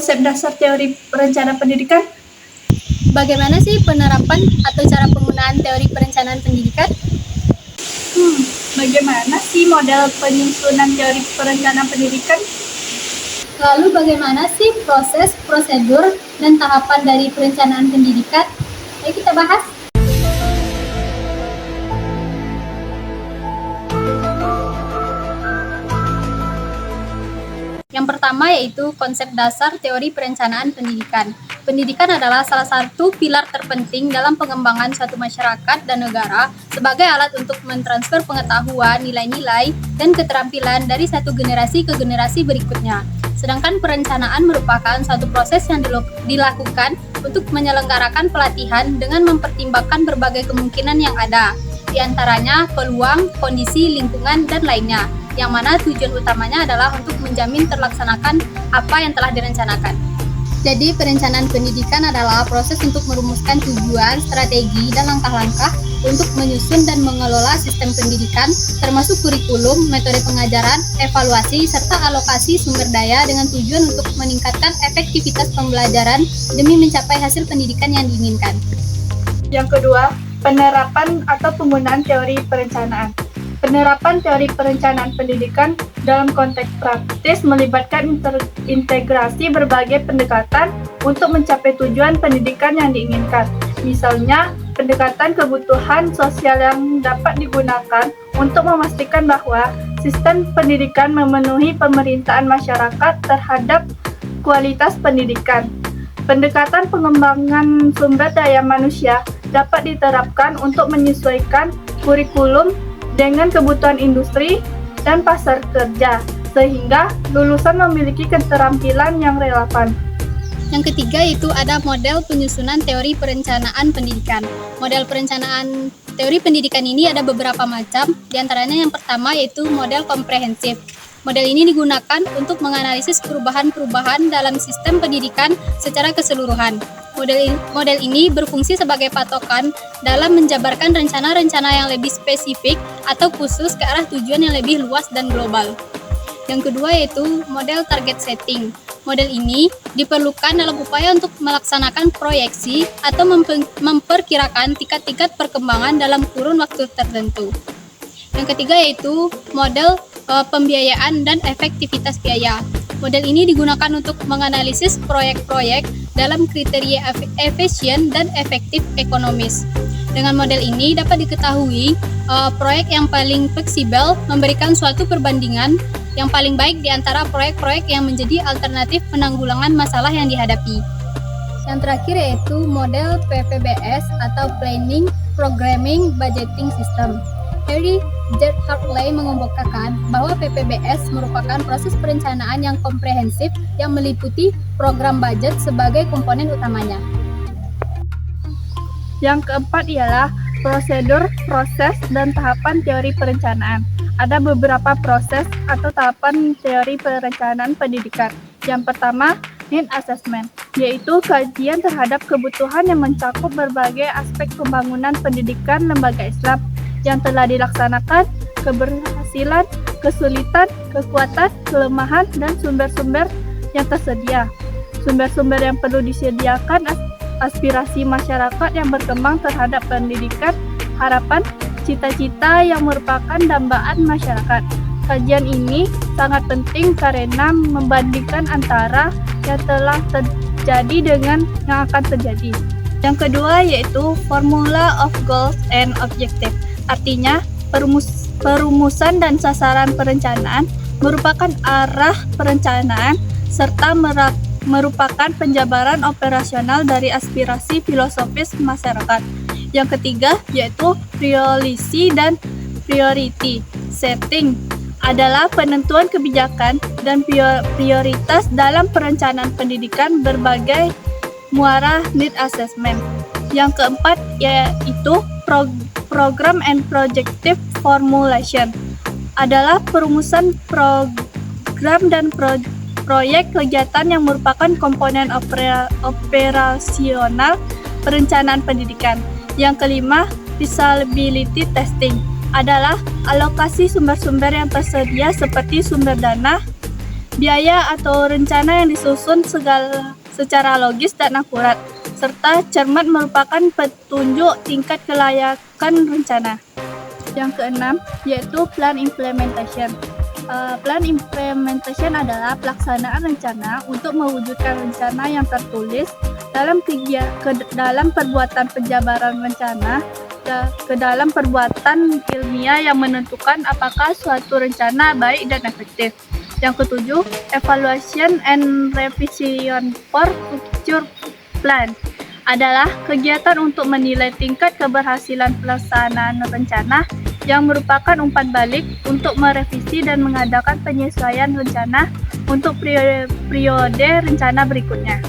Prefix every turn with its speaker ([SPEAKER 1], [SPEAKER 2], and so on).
[SPEAKER 1] konsep dasar teori perencanaan pendidikan?
[SPEAKER 2] Bagaimana sih penerapan atau cara penggunaan teori perencanaan pendidikan?
[SPEAKER 1] Bagaimana sih model penyusunan teori perencanaan pendidikan?
[SPEAKER 2] Lalu bagaimana sih proses, prosedur, dan tahapan dari perencanaan pendidikan? Ayo kita bahas. Yang pertama yaitu konsep dasar teori perencanaan pendidikan. Pendidikan adalah salah satu pilar terpenting dalam pengembangan suatu masyarakat dan negara sebagai alat untuk mentransfer pengetahuan, nilai-nilai, dan keterampilan dari satu generasi ke generasi berikutnya. Sedangkan perencanaan merupakan suatu proses yang dilakukan untuk menyelenggarakan pelatihan dengan mempertimbangkan berbagai kemungkinan yang ada, di antaranya peluang, kondisi, lingkungan, dan lainnya, yang mana tujuan utamanya adalah untuk menjamin terlaksanakan apa yang telah direncanakan. Jadi, perencanaan pendidikan adalah proses untuk merumuskan tujuan, strategi, dan langkah-langkah untuk menyusun dan mengelola sistem pendidikan, termasuk kurikulum, metode pengajaran, evaluasi, serta alokasi sumber daya dengan tujuan untuk meningkatkan efektivitas pembelajaran demi mencapai hasil pendidikan yang diinginkan.
[SPEAKER 1] Yang kedua, penerapan atau penggunaan teori perencanaan. Penerapan teori perencanaan pendidikan dalam konteks praktis melibatkan integrasi berbagai pendekatan untuk mencapai tujuan pendidikan yang diinginkan. Misalnya, pendekatan kebutuhan sosial yang dapat digunakan untuk memastikan bahwa sistem pendidikan memenuhi pemerintahan masyarakat terhadap kualitas pendidikan. Pendekatan pengembangan sumber daya manusia dapat diterapkan untuk menyesuaikan kurikulum dengan kebutuhan industri dan pasar kerja, sehingga lulusan memiliki keterampilan yang relevan.
[SPEAKER 2] Yang ketiga itu ada model penyusunan teori perencanaan pendidikan. Model perencanaan teori pendidikan ini ada beberapa macam, diantaranya yang pertama yaitu model komprehensif. Model ini digunakan untuk menganalisis perubahan-perubahan dalam sistem pendidikan secara keseluruhan. Model ini berfungsi sebagai patokan dalam menjabarkan rencana-rencana yang lebih spesifik atau khusus ke arah tujuan yang lebih luas dan global. Yang kedua yaitu model target setting. Model ini diperlukan dalam upaya untuk melaksanakan proyeksi atau memperkirakan tingkat-tingkat perkembangan dalam kurun waktu tertentu. Yang ketiga yaitu model pembiayaan dan efektivitas biaya. Model ini digunakan untuk menganalisis proyek-proyek dalam kriteria efisien dan efektif ekonomis. Dengan model ini dapat diketahui proyek yang paling fleksibel memberikan suatu perbandingan yang paling baik di antara proyek-proyek yang menjadi alternatif penanggulangan masalah yang dihadapi. Yang terakhir yaitu model PPBS atau Planning, Programming, Budgeting System. Harry J. Hartley mengemukakan bahwa PPBS merupakan proses perencanaan yang komprehensif yang meliputi program budget sebagai komponen utamanya.
[SPEAKER 1] Yang keempat ialah prosedur, proses, dan tahapan teori perencanaan. Ada beberapa proses atau tahapan teori perencanaan pendidikan. Yang pertama, need assessment, yaitu kajian terhadap kebutuhan yang mencakup berbagai aspek pembangunan pendidikan lembaga Islam yang telah dilaksanakan, keberhasilan, kesulitan, kekuatan, kelemahan, dan sumber-sumber yang tersedia. Sumber-sumber yang perlu disediakan, aspirasi masyarakat yang berkembang terhadap pendidikan, harapan, cita-cita yang merupakan dambaan masyarakat. Kajian ini sangat penting karena membandingkan antara yang telah terjadi dengan yang akan terjadi. Yang kedua yaitu Formula of Goals and Objectives. Artinya, perumusan dan sasaran perencanaan merupakan arah perencanaan serta merupakan penjabaran operasional dari aspirasi filosofis masyarakat. Yang ketiga yaitu Policy dan Priority Setting adalah penentuan kebijakan dan prioritas dalam perencanaan pendidikan berbagai muara need assessment. Yang keempat yaitu Program and Projective Formulation adalah perumusan program dan proyek kegiatan yang merupakan komponen operasional perencanaan pendidikan. Yang kelima, Feasibility Testing adalah alokasi sumber-sumber yang tersedia seperti sumber dana, biaya atau rencana yang disusun secara logis dan akurat, serta cermat merupakan petunjuk tingkat kelayakan rencana. Yang keenam, yaitu plan implementation. Plan implementation adalah pelaksanaan rencana untuk mewujudkan rencana yang tertulis dalam perbuatan penjabaran rencana ke dalam perbuatan ilmiah yang menentukan apakah suatu rencana baik dan efektif. Yang ketujuh, evaluation and revision for future plan adalah kegiatan untuk menilai tingkat keberhasilan pelaksanaan rencana yang merupakan umpan balik untuk merevisi dan mengadakan penyesuaian rencana untuk periode rencana berikutnya.